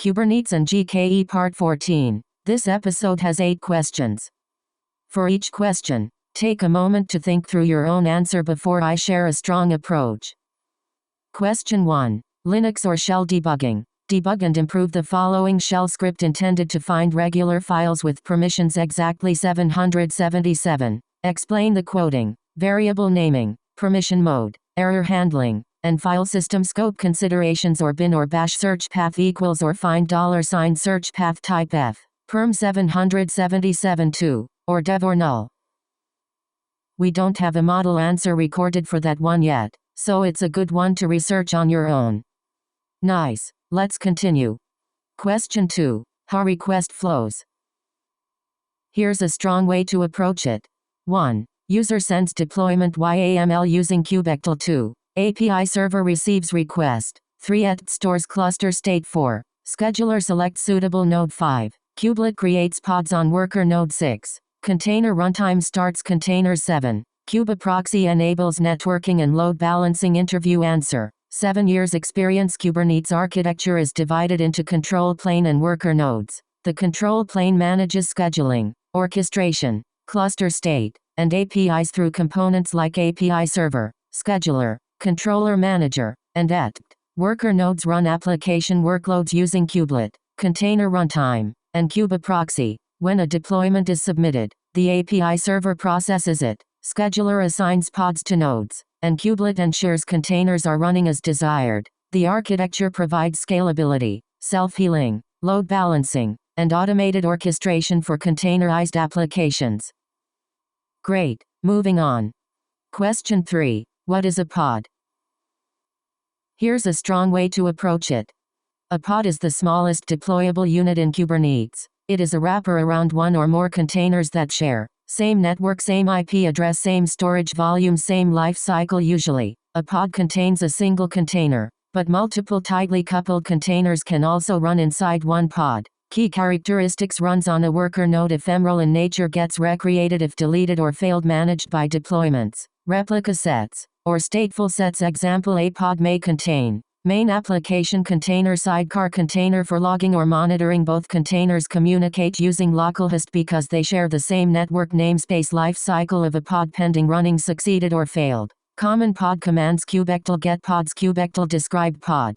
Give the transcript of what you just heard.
Kubernetes and GKE Part 14. This episode has 8 questions. For each question, take a moment to think through your own answer before I share a strong approach. Question 1. Linux or shell debugging? Debug and improve the following shell script intended to find regular files with permissions exactly 777. Explain the quoting, variable naming, permission mode, error handling, and file system scope considerations or bin or bash search path equals or find $sign search path type F, perm 777 or dev or null. We don't have a model answer recorded for that one yet, so it's a good one to research on your own. Nice, let's continue. Question 2. How request flows. Here's a strong way to approach it. 1. User sends deployment YAML using kubectl. 2. API server receives request. 3. Stores cluster state. 4. Scheduler selects suitable node. 5. Kubelet creates pods on worker node. 6. Container runtime starts containers. 7. Kubeproxy enables networking and load balancing. Interview answer. 7 years experience. Kubernetes architecture is divided into control plane and worker nodes. The control plane manages scheduling, orchestration, cluster state, and APIs through components like API server, scheduler, controller manager, and etc. Worker nodes run application workloads using kubelet, container runtime, and kubeproxy. When a deployment is submitted, the API server processes it, scheduler assigns pods to nodes, and kubelet ensures containers are running as desired. The architecture provides scalability, self-healing, load balancing, and automated orchestration for containerized applications. Great, moving on. Question 3. What is a pod? Here's a strong way to approach it. A pod is the smallest deployable unit in Kubernetes. It is a wrapper around one or more containers that share same network, same IP address, same storage volume, same life cycle. Usually, a pod contains a single container, but multiple tightly coupled containers can also run inside one pod. Key characteristics: runs on a worker node, ephemeral in nature, gets recreated if deleted or failed, managed by deployments, replica sets, or stateful sets. Example: a pod may contain main application container, sidecar container for logging or monitoring. Both containers communicate using localhost because they share the same network namespace. Life cycle of a pod: pending, running, succeeded, or failed. Common pod commands: kubectl get pods, kubectl describe pod,